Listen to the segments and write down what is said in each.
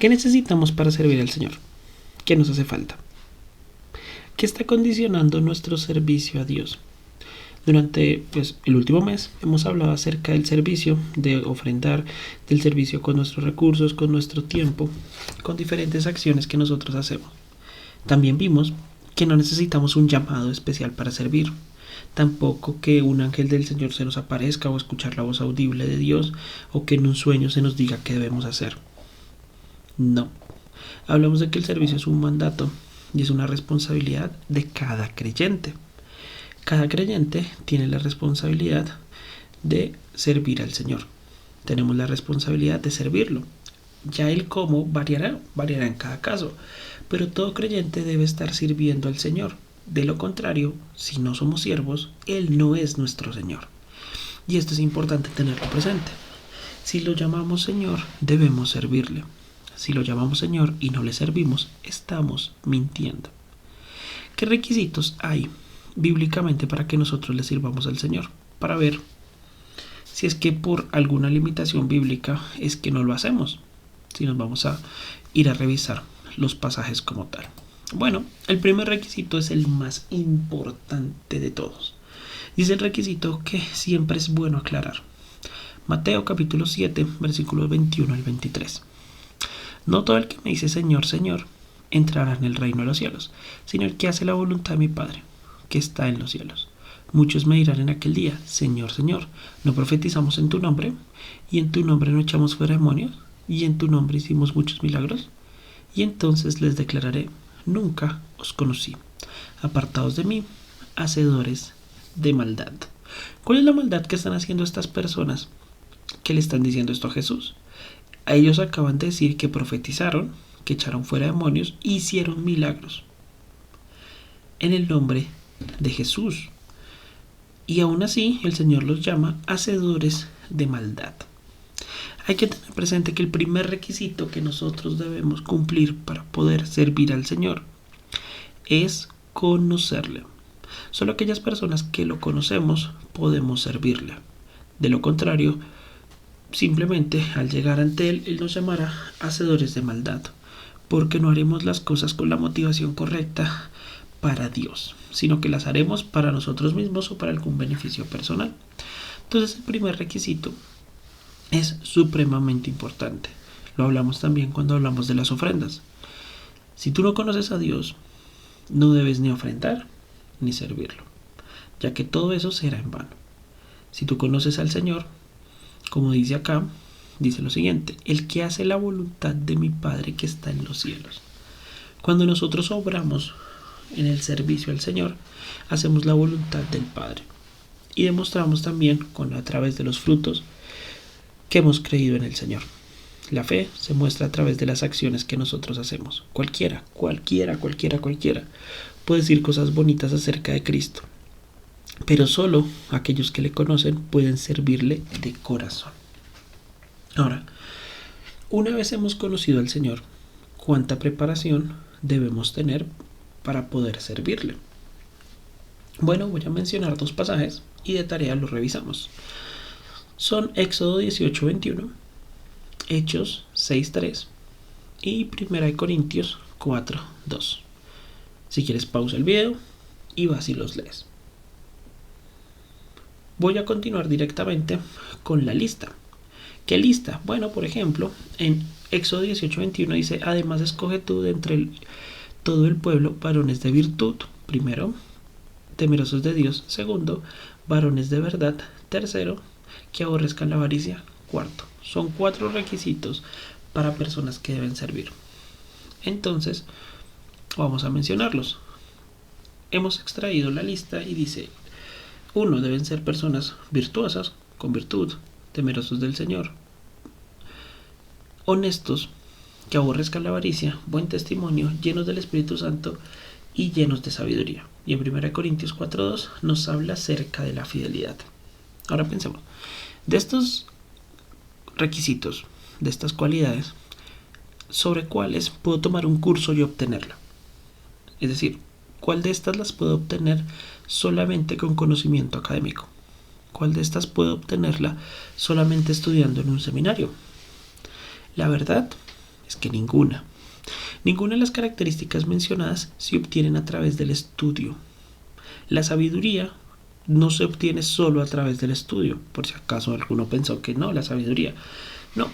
¿Qué necesitamos para servir al Señor? ¿Qué nos hace falta? ¿Qué está condicionando nuestro servicio a Dios? Durante el último mes hemos hablado acerca del servicio, de ofrendar, del servicio con nuestros recursos, con nuestro tiempo, con diferentes acciones que nosotros hacemos. También vimos que no necesitamos un llamado especial para servir, tampoco que un ángel del Señor se nos aparezca o escuchar la voz audible de Dios o que en un sueño se nos diga qué debemos hacer. No, hablamos de que el servicio es un mandato y es una responsabilidad de cada creyente. Cada creyente tiene la responsabilidad de servir al Señor. Tenemos la responsabilidad de servirlo. Ya el cómo variará en cada caso, pero todo creyente debe estar sirviendo al Señor. De lo contrario, si no somos siervos, Él no es nuestro Señor. Y esto es importante tenerlo presente. Si lo llamamos Señor, debemos servirle. Si lo llamamos Señor y no le servimos, estamos mintiendo. ¿Qué requisitos hay bíblicamente para que nosotros le sirvamos al Señor? Para ver si es que por alguna limitación bíblica es que no lo hacemos. Si nos vamos a ir a revisar los pasajes como tal. Bueno, el primer requisito es el más importante de todos. Dice el requisito que siempre es bueno aclarar. Mateo capítulo 7, versículos 21 al 23. No todo el que me dice Señor, Señor, entrará en el reino de los cielos, sino el que hace la voluntad de mi Padre, que está en los cielos. Muchos me dirán en aquel día, Señor, Señor, ¿no profetizamos en tu nombre? ¿Y en tu nombre no echamos fuera demonios? ¿Y en tu nombre hicimos muchos milagros? Y entonces les declararé, nunca os conocí. Apartados de mí, hacedores de maldad. ¿Cuál es la maldad que están haciendo estas personas que le están diciendo esto a Jesús? A ellos acaban de decir que profetizaron, que echaron fuera demonios, hicieron milagros en el nombre de Jesús. Y aún así el Señor los llama hacedores de maldad. Hay que tener presente que el primer requisito que nosotros debemos cumplir para poder servir al Señor es conocerle. Solo aquellas personas que lo conocemos podemos servirle. De lo contrario, simplemente al llegar ante Él nos llamará hacedores de maldad, porque no haremos las cosas con la motivación correcta para Dios, sino que las haremos para nosotros mismos o para algún beneficio personal. Entonces el primer requisito es supremamente importante. Lo hablamos también cuando hablamos de las ofrendas. Si tú no conoces a Dios, no debes ni ofrendar ni servirlo, ya que todo eso será en vano. Si tú conoces al Señor, como dice acá, dice lo siguiente, el que hace la voluntad de mi Padre que está en los cielos. Cuando nosotros obramos en el servicio al Señor, hacemos la voluntad del Padre y demostramos también a través de los frutos que hemos creído en el Señor. La fe se muestra a través de las acciones que nosotros hacemos. Cualquiera puede decir cosas bonitas acerca de Cristo, pero solo aquellos que le conocen pueden servirle de corazón. Ahora, una vez hemos conocido al Señor, ¿cuánta preparación debemos tener para poder servirle? Bueno, voy a mencionar dos pasajes y de tarea los revisamos. Son Éxodo 18:21, Hechos 6:3 y 1 Corintios 4:2. Si quieres pausa el video y vas y los lees. Voy a continuar directamente con la lista. ¿Qué lista? Bueno, por ejemplo, en Éxodo 18:21 dice, además escoge tú de entre todo el pueblo varones de virtud, primero, temerosos de Dios, segundo, varones de verdad, tercero, que aborrezcan la avaricia, cuarto. Son 4 requisitos para personas que deben servir. Entonces, vamos a mencionarlos. Hemos extraído la lista y dice, 1. Deben ser personas virtuosas, con virtud, temerosos del Señor, honestos, que aborrezcan la avaricia, buen testimonio, llenos del Espíritu Santo y llenos de sabiduría. Y en 1 Corintios 4:2 nos habla acerca de la fidelidad. Ahora pensemos, de estos requisitos, de estas cualidades, ¿sobre cuáles puedo tomar un curso y obtenerla? Es decir, ¿cuál de estas las puedo obtener solamente con conocimiento académico? ¿Cuál de estas puedo obtenerla solamente estudiando en un seminario? La verdad Es que ninguna. Ninguna de las características mencionadas se obtienen a través del estudio. La sabiduría no se obtiene solo a través del estudio, por si acaso alguno pensó que no, la sabiduría. No,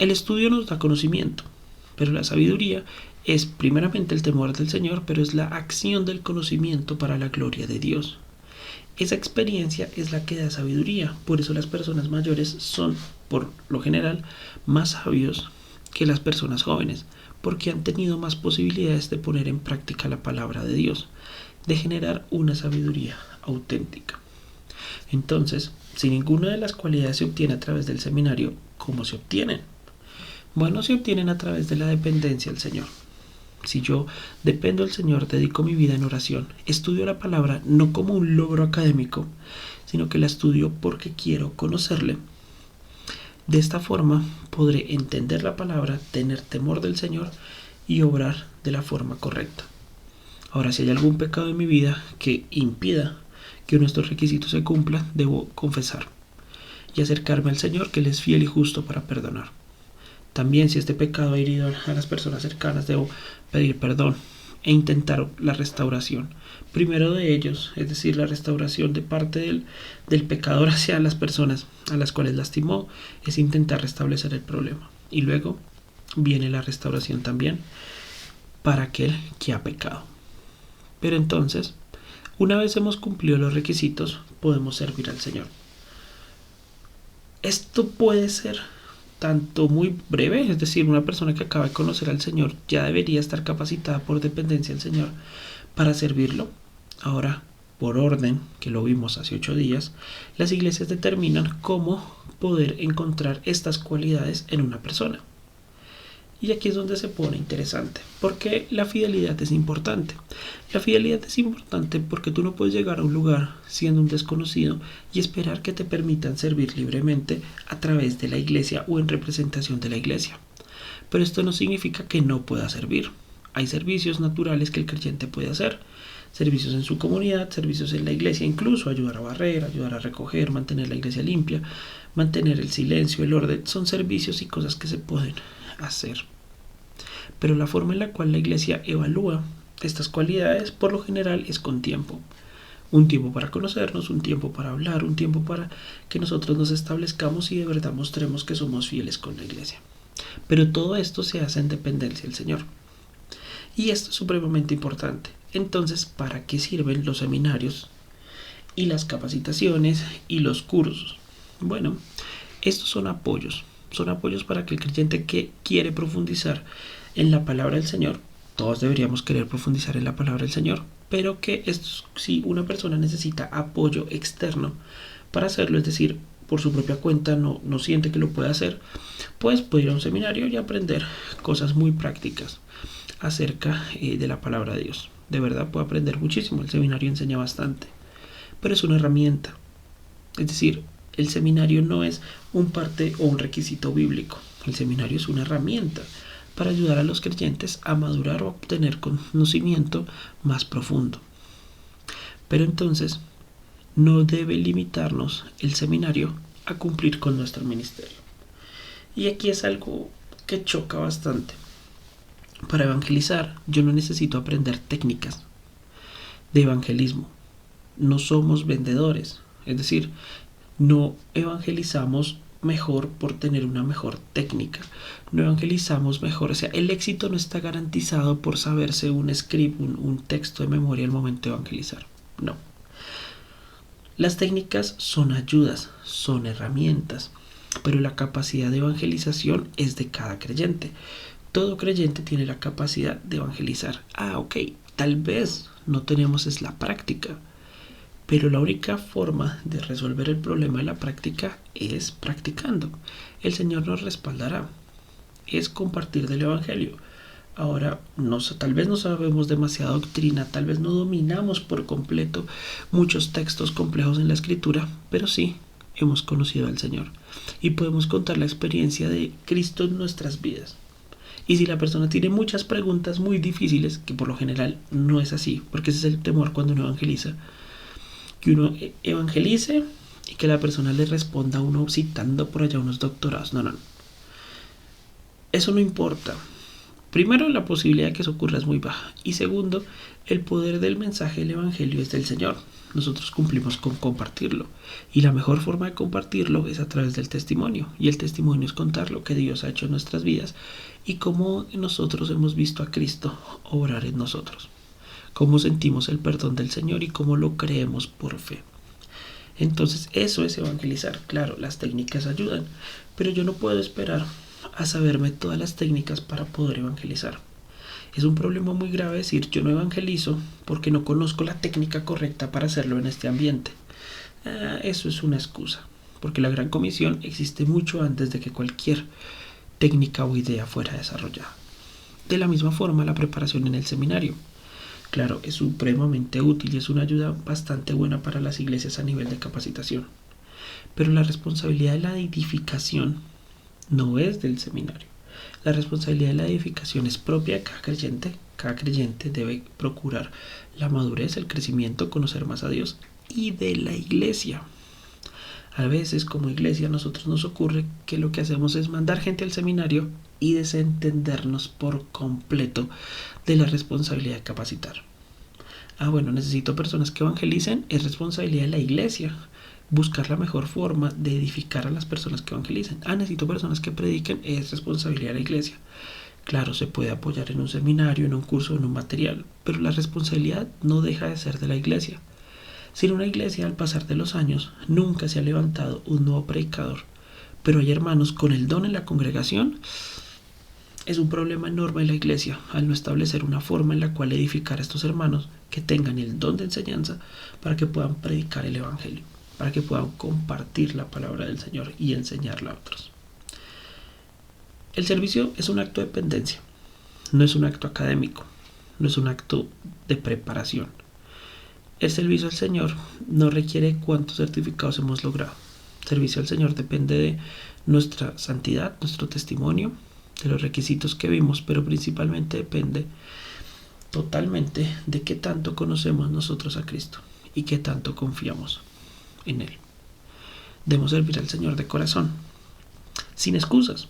el estudio nos da conocimiento, pero la sabiduría es primeramente el temor del Señor, pero es la acción del conocimiento para la gloria de Dios. Esa experiencia es la que da sabiduría, por eso las personas mayores son, por lo general, más sabios que las personas jóvenes, porque han tenido más posibilidades de poner en práctica la palabra de Dios, de generar una sabiduría auténtica. Entonces, si ninguna de las cualidades se obtiene a través del seminario, ¿cómo se obtienen? Bueno, se obtienen a través de la dependencia al Señor. Si yo dependo del Señor, dedico mi vida en oración, estudio la palabra no como un logro académico, sino que la estudio porque quiero conocerle. De esta forma podré entender la palabra, tener temor del Señor y obrar de la forma correcta. Ahora, si hay algún pecado en mi vida que impida que nuestros requisitos se cumplan, debo confesar y acercarme al Señor, que Él es fiel y justo para perdonar. También, si este pecado ha herido a las personas cercanas, debo pedir perdón e intentar la restauración. Primero de ellos, es decir, la restauración de parte del pecador hacia las personas a las cuales lastimó, es intentar restablecer el problema. Y luego viene la restauración también para aquel que ha pecado. Pero entonces, una vez hemos cumplido los requisitos, podemos servir al Señor. Esto puede ser tanto muy breve, es decir, una persona que acaba de conocer al Señor ya debería estar capacitada por dependencia del Señor para servirlo. Ahora, por orden, que lo vimos hace 8 días, las iglesias determinan cómo poder encontrar estas cualidades en una persona. Y aquí es donde se pone interesante, porque la fidelidad es importante. La fidelidad es importante porque tú no puedes llegar a un lugar siendo un desconocido y esperar que te permitan servir libremente a través de la iglesia o en representación de la iglesia. Pero esto no significa que no pueda servir. Hay servicios naturales que el creyente puede hacer. Servicios en su comunidad, servicios en la iglesia, incluso ayudar a barrer, ayudar a recoger, mantener la iglesia limpia, mantener el silencio, el orden. Son servicios y cosas que se pueden hacer. Pero la forma en la cual la iglesia evalúa estas cualidades por lo general es con tiempo. Un tiempo para conocernos, un tiempo para hablar, un tiempo para que nosotros nos establezcamos y de verdad mostremos que somos fieles con la iglesia. Pero todo esto se hace en dependencia del Señor. Y esto es supremamente importante. Entonces, ¿para qué sirven los seminarios y las capacitaciones y los cursos? Bueno, estos son apoyos. Son apoyos para que el creyente que quiere profundizar en la palabra del Señor, todos deberíamos querer profundizar en la palabra del Señor, pero que si una persona necesita apoyo externo para hacerlo, es decir, por su propia cuenta no siente que lo puede hacer, pues puede ir a un seminario y aprender cosas muy prácticas acerca de la palabra de Dios. De verdad puede aprender muchísimo, el seminario enseña bastante, pero es una herramienta. Es decir, el seminario no es un parte o un requisito bíblico, el seminario es una herramienta para ayudar a los creyentes a madurar o obtener conocimiento más profundo. Pero entonces, no debe limitarnos el seminario a cumplir con nuestro ministerio. Y aquí es algo que choca bastante. Para evangelizar, yo no necesito aprender técnicas de evangelismo. No somos vendedores, es decir, no evangelizamos mejor por tener una mejor técnica, no evangelizamos mejor, o sea, el éxito no está garantizado por saberse un script, un texto de memoria al momento de evangelizar, no. Las técnicas son ayudas, son herramientas, pero la capacidad de evangelización es de cada creyente. Todo creyente tiene la capacidad de evangelizar. Ok, tal vez no tenemos es la práctica, pero la única forma de resolver el problema de la práctica es practicando. El Señor nos respaldará. Es compartir del Evangelio. Ahora, tal vez no sabemos demasiada doctrina, tal vez no dominamos por completo muchos textos complejos en la Escritura, pero sí hemos conocido al Señor y podemos contar la experiencia de Cristo en nuestras vidas. Y si la persona tiene muchas preguntas muy difíciles, que por lo general no es así, porque ese es el temor cuando uno evangeliza, que uno evangelice y que la persona le responda a uno citando por allá unos doctorados. No. Eso no importa. Primero, la posibilidad de que eso ocurra es muy baja. Y segundo, el poder del mensaje del Evangelio es del Señor. Nosotros cumplimos con compartirlo. Y la mejor forma de compartirlo es a través del testimonio. Y el testimonio es contar lo que Dios ha hecho en nuestras vidas y cómo nosotros hemos visto a Cristo obrar en nosotros. Cómo sentimos el perdón del Señor y cómo lo creemos por fe. Entonces eso es evangelizar. Claro, las técnicas ayudan, pero yo no puedo esperar a saberme todas las técnicas para poder evangelizar. Es un problema muy grave decir yo no evangelizo porque no conozco la técnica correcta para hacerlo en este ambiente. Eso es una excusa, porque la Gran Comisión existe mucho antes de que cualquier técnica o idea fuera desarrollada. De la misma forma, la preparación en el seminario. Claro, es supremamente útil y es una ayuda bastante buena para las iglesias a nivel de capacitación. Pero la responsabilidad de la edificación no es del seminario. La responsabilidad de la edificación es propia de cada creyente. Cada creyente debe procurar la madurez, el crecimiento, conocer más a Dios y de la iglesia. A veces como iglesia a nosotros nos ocurre que lo que hacemos es mandar gente al seminario y desentendernos por completo de la responsabilidad de capacitar. Bueno, necesito personas que evangelicen, es responsabilidad de la iglesia buscar la mejor forma de edificar a las personas que evangelicen. Necesito personas que prediquen, es responsabilidad de la iglesia. Claro, se puede apoyar en un seminario, en un curso, en un material, pero la responsabilidad no deja de ser de la iglesia. Si en una iglesia al pasar de los años nunca se ha levantado un nuevo predicador, pero hay hermanos con el don en la congregación, es un problema enorme en la iglesia al no establecer una forma en la cual edificar a estos hermanos que tengan el don de enseñanza para que puedan predicar el evangelio, para que puedan compartir la palabra del Señor y enseñarla a otros. El servicio es un acto de dependencia, no es un acto académico, no es un acto de preparación. El servicio al Señor no requiere cuántos certificados hemos logrado. El servicio al Señor depende de nuestra santidad, nuestro testimonio, de los requisitos que vimos, pero principalmente depende totalmente de qué tanto conocemos nosotros a Cristo y qué tanto confiamos en Él. Debemos servir al Señor de corazón, sin excusas.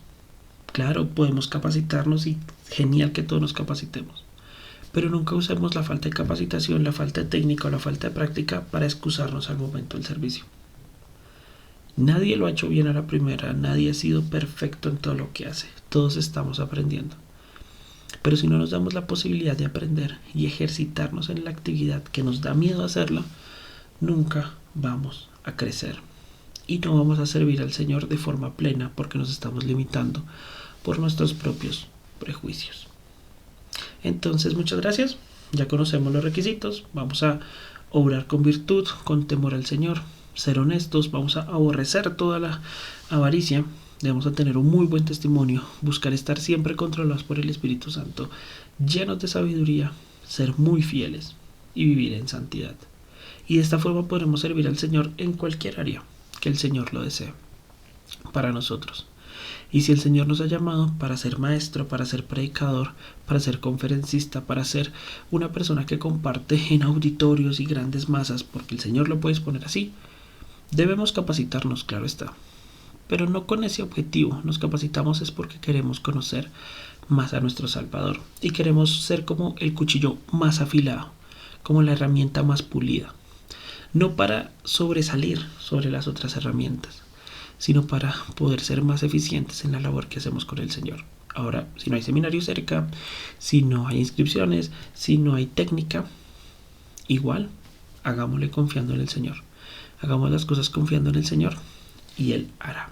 Claro, podemos capacitarnos y genial que todos nos capacitemos, pero nunca usemos la falta de capacitación, la falta de técnica o la falta de práctica para excusarnos al momento del servicio. Nadie lo ha hecho bien a la primera, nadie ha sido perfecto en todo lo que hace, todos estamos aprendiendo. Pero si no nos damos la posibilidad de aprender y ejercitarnos en la actividad que nos da miedo hacerlo, nunca vamos a crecer y no vamos a servir al Señor de forma plena porque nos estamos limitando por nuestros propios prejuicios. Entonces, muchas gracias, ya conocemos los requisitos, vamos a obrar con virtud, con temor al Señor, ser honestos, vamos a aborrecer toda la avaricia, debemos a tener un muy buen testimonio, buscar estar siempre controlados por el Espíritu Santo, llenos de sabiduría, ser muy fieles y vivir en santidad. Y de esta forma podremos servir al Señor en cualquier área que el Señor lo desee para nosotros. Y si el Señor nos ha llamado para ser maestro, para ser predicador, para ser conferencista, para ser una persona que comparte en auditorios y grandes masas, porque el Señor lo puede poner así, debemos capacitarnos, claro está. Pero no con ese objetivo, nos capacitamos es porque queremos conocer más a nuestro Salvador y queremos ser como el cuchillo más afilado, como la herramienta más pulida. No para sobresalir sobre las otras herramientas, sino para poder ser más eficientes en la labor que hacemos con el Señor. Ahora, si no hay seminario cerca, si no hay inscripciones, si no hay técnica, igual, hagámosle confiando en el Señor. Hagamos las cosas confiando en el Señor y Él hará.